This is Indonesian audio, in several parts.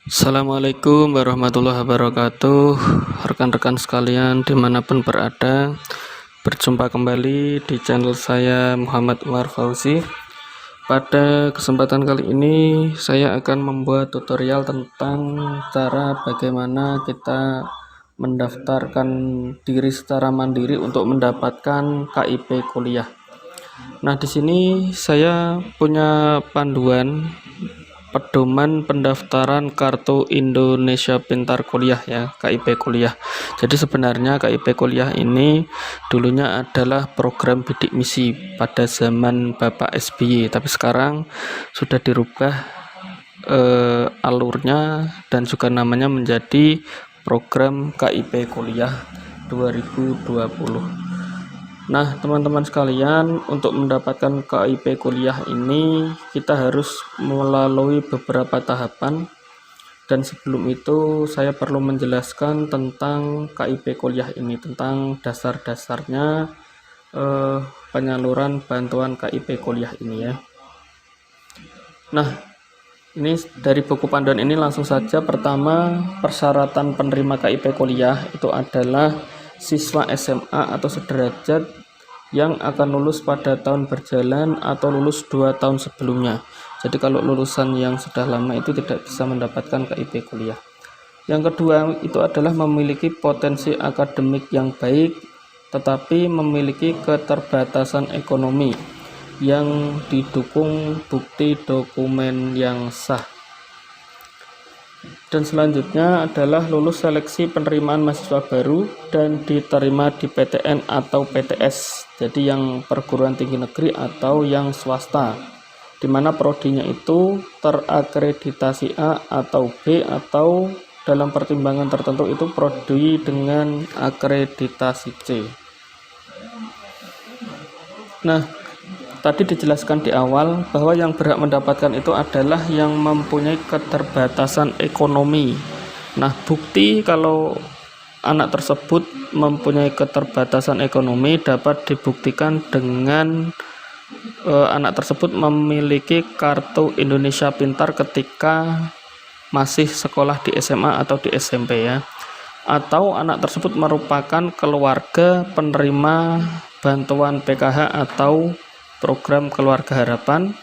Assalamualaikum warahmatullahi wabarakatuh. Rekan-rekan sekalian dimanapun berada, berjumpa kembali di channel saya Muhammad Umar Fauzi. Pada kesempatan kali ini saya akan membuat tutorial tentang cara bagaimana kita mendaftarkan diri secara mandiri untuk mendapatkan KIP kuliah. Nah, di sini saya punya panduan pedoman pendaftaran kartu Indonesia Pintar Kuliah ya, KIP kuliah. Jadi sebenarnya KIP kuliah ini dulunya adalah program bidik misi pada zaman Bapak SBY, tapi sekarang sudah dirubah alurnya dan juga namanya menjadi program KIP kuliah 2020. Nah, teman-teman sekalian, untuk mendapatkan KIP kuliah ini kita harus melalui beberapa tahapan, dan sebelum itu saya perlu menjelaskan tentang KIP kuliah ini, tentang dasar-dasarnya penyaluran bantuan KIP kuliah ini ya. Nah, ini dari buku panduan ini langsung saja. Pertama, persyaratan penerima KIP kuliah itu adalah siswa SMA atau sederajat yang akan lulus pada tahun berjalan atau lulus 2 tahun sebelumnya. Jadi kalau lulusan yang sudah lama itu tidak bisa mendapatkan KIP kuliah. Yang kedua itu adalah memiliki potensi akademik yang baik tetapi memiliki keterbatasan ekonomi yang didukung bukti dokumen yang sah. Dan selanjutnya adalah lulus seleksi penerimaan mahasiswa baru dan diterima di PTN atau PTS, jadi yang perguruan tinggi negeri atau yang swasta, di mana prodinya itu terakreditasi A atau B, atau dalam pertimbangan tertentu itu prodi dengan akreditasi C. Nah, tadi dijelaskan di awal bahwa yang berhak mendapatkan itu adalah yang mempunyai keterbatasan ekonomi. Nah, bukti kalau anak tersebut mempunyai keterbatasan ekonomi dapat dibuktikan dengan anak tersebut memiliki kartu Indonesia Pintar ketika masih sekolah di SMA atau di SMP ya. Atau anak tersebut merupakan keluarga penerima bantuan PKH atau program keluarga harapan,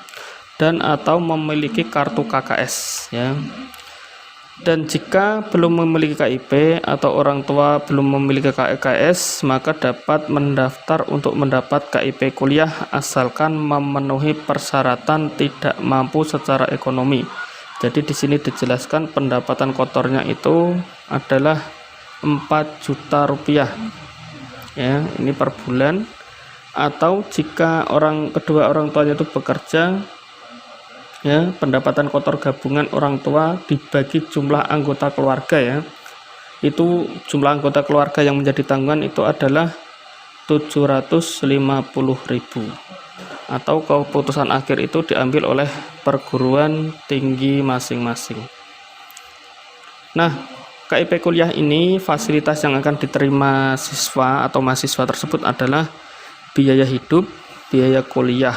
dan atau memiliki kartu KKS ya. Dan jika belum memiliki KIP atau orang tua belum memiliki KKS, maka dapat mendaftar untuk mendapat KIP kuliah asalkan memenuhi persyaratan tidak mampu secara ekonomi. Jadi di sini dijelaskan pendapatan kotornya itu adalah 4 juta rupiah ya, ini per bulan. Atau jika kedua orang tuanya itu bekerja ya, pendapatan kotor gabungan orang tua dibagi jumlah anggota keluarga ya, itu jumlah anggota keluarga yang menjadi tanggungan itu adalah 750.000, atau keputusan akhir itu diambil oleh perguruan tinggi masing-masing. Nah, KIP kuliah ini fasilitas yang akan diterima siswa atau mahasiswa tersebut adalah biaya hidup, biaya kuliah,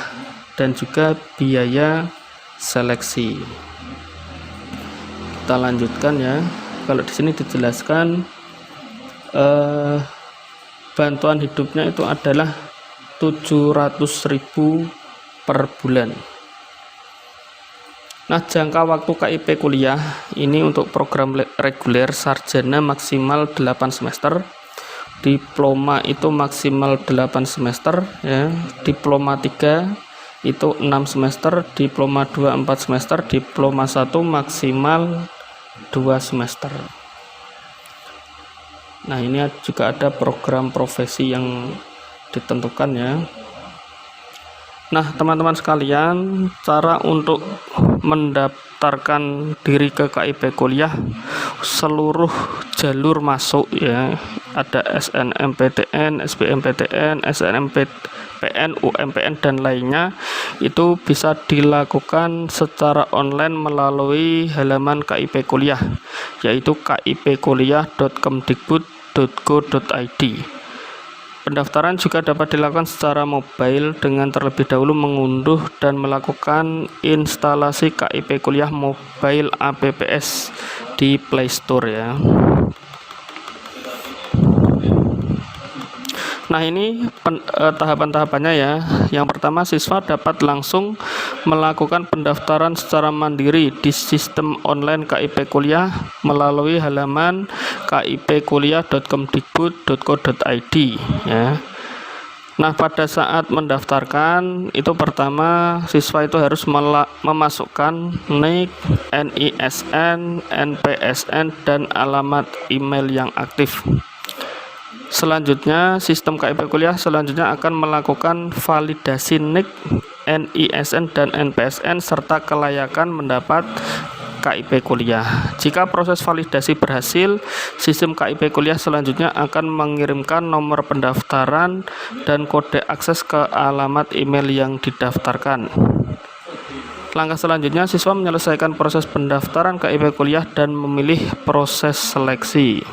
dan juga biaya seleksi. Kita lanjutkan ya. Kalau di sini dijelaskan bantuan hidupnya itu adalah 700.000 per bulan. Nah, jangka waktu KIP kuliah ini untuk program reguler sarjana maksimal 8 semester, diploma itu maksimal 8 semester ya, diploma 3 itu 6 semester, diploma 2 4 semester, diploma 1 maksimal 2 semester. Nah, ini juga ada program profesi yang ditentukan ya. Nah, teman-teman sekalian, cara untuk mendaftarkan diri ke KIP kuliah, seluruh jalur masuk ya, ada SNMPTN, SBMPTN, SNMPTN, UMPN dan lainnya, itu bisa dilakukan secara online melalui halaman KIP kuliah, yaitu kipkuliah.kemdikbud.go.id. Pendaftaran juga dapat dilakukan secara mobile dengan terlebih dahulu mengunduh dan melakukan instalasi KIP Kuliah Mobile APPS di Play Store ya. Nah, ini tahapan-tahapannya ya. Yang pertama, siswa dapat langsung melakukan pendaftaran secara mandiri di sistem online KIP Kuliah melalui halaman kipkuliah.kemdikbud.co.id ya. Nah, pada saat mendaftarkan itu pertama siswa itu harus memasukkan NIK, NISN, NPSN, dan alamat email yang aktif. Selanjutnya, sistem KIP Kuliah selanjutnya akan melakukan validasi NIK, NISN, dan NPSN serta kelayakan mendapat KIP Kuliah. Jika proses validasi berhasil, sistem KIP Kuliah selanjutnya akan mengirimkan nomor pendaftaran dan kode akses ke alamat email yang didaftarkan. Langkah selanjutnya, siswa menyelesaikan proses pendaftaran KIP Kuliah dan memilih proses seleksi.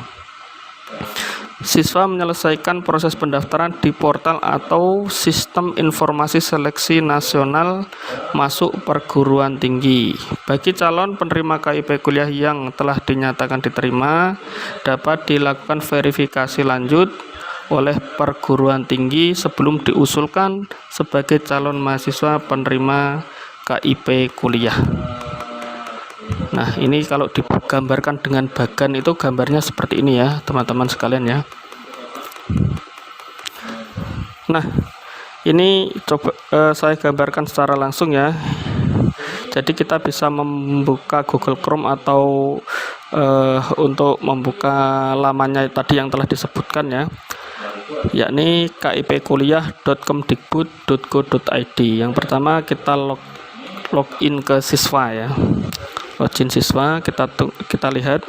Siswa menyelesaikan proses pendaftaran di portal atau Sistem Informasi Seleksi Nasional Masuk Perguruan Tinggi. Bagi calon penerima KIP Kuliah yang telah dinyatakan diterima, dapat dilakukan verifikasi lanjut oleh perguruan tinggi sebelum diusulkan sebagai calon mahasiswa penerima KIP Kuliah. Nah, ini kalau digambarkan dengan bagan itu gambarnya seperti ini ya, teman-teman sekalian ya. Nah, ini coba saya gambarkan secara langsung ya. Jadi kita bisa membuka Google Chrome atau untuk membuka lamannya tadi yang telah disebutkan ya, yakni kipkuliah.kemdikbud.go.id. Yang pertama kita login ke siswa ya. Login siswa, kita lihat.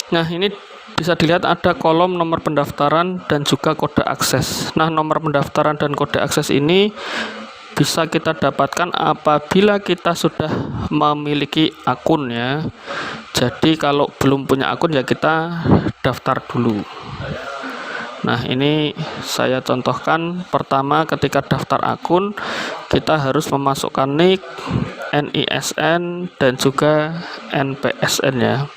Nah, ini bisa dilihat ada kolom nomor pendaftaran dan juga kode akses. Nah, nomor pendaftaran dan kode akses ini bisa kita dapatkan apabila kita sudah memiliki akun ya. Jadi kalau belum punya akun ya kita daftar dulu. Nah, ini saya contohkan. Pertama, ketika daftar akun kita harus memasukkan NIK, NISN, dan juga NPSN ya.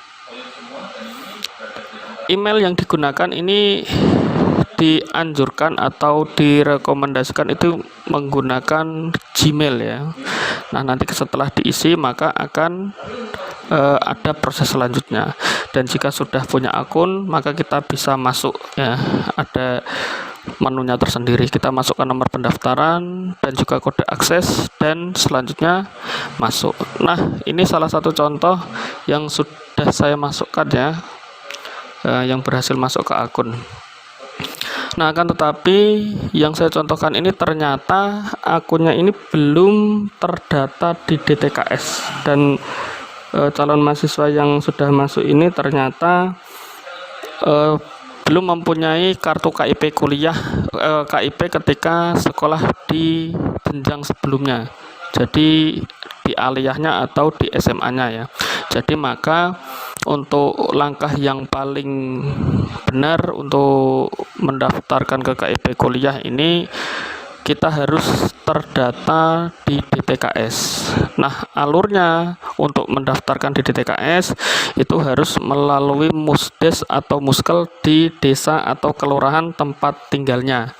Email yang digunakan ini dianjurkan atau direkomendasikan itu menggunakan Gmail ya. Nah, nanti setelah diisi maka akan ada proses selanjutnya, dan jika sudah punya akun maka kita bisa masuk ya, ada menunya tersendiri. Kita masukkan nomor pendaftaran dan juga kode akses dan selanjutnya masuk. Nah, ini salah satu contoh yang sudah saya masukkan ya, yang berhasil masuk ke akun. Nah, akan tetapi yang saya contohkan ini ternyata akunnya ini belum terdata di DTKS, dan calon mahasiswa yang sudah masuk ini ternyata belum mempunyai kartu KIP kuliah, KIP ketika sekolah di jenjang sebelumnya, jadi di aliyahnya atau di SMA-nya ya. Jadi maka untuk langkah yang paling benar untuk mendaftarkan ke KIP kuliah ini kita harus terdata di DTKS. Nah, alurnya untuk mendaftarkan di DTKS itu harus melalui musdes atau muskel di desa atau kelurahan tempat tinggalnya.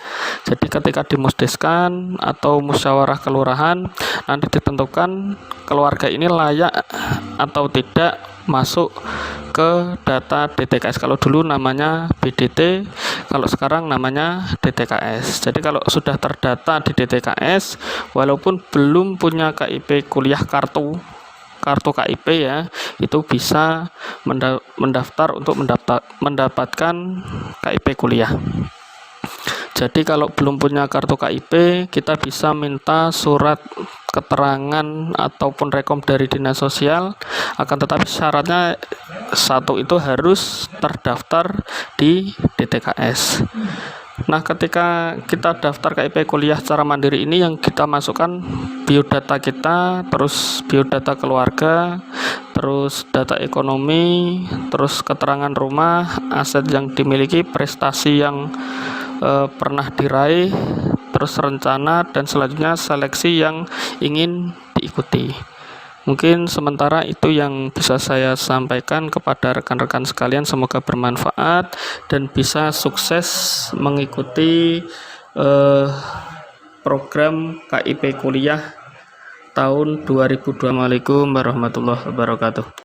Jadi ketika dimusdeskan atau musyawarah kelurahan, nanti ditentukan keluarga ini layak atau tidak masuk ke data DTKS. Kalau dulu namanya BDT, kalau sekarang namanya DTKS. Jadi kalau sudah terdata di DTKS, walaupun belum punya KIP kuliah kartu KIP ya, itu bisa mendaftar untuk mendapatkan KIP kuliah. Jadi kalau belum punya kartu KIP, kita bisa minta surat keterangan ataupun rekom dari dinas sosial. Akan tetapi syaratnya satu, itu harus terdaftar di DTKS. Nah, ketika kita daftar KIP kuliah secara mandiri ini, yang kita masukkan biodata kita, terus biodata keluarga, terus data ekonomi, terus keterangan rumah, aset yang dimiliki, prestasi yang pernah diraih, terus rencana, dan selanjutnya seleksi yang ingin diikuti. Mungkin sementara itu yang bisa saya sampaikan kepada rekan-rekan sekalian. Semoga bermanfaat dan bisa sukses mengikuti program KIP kuliah tahun 2020. Assalamualaikum warahmatullahi wabarakatuh.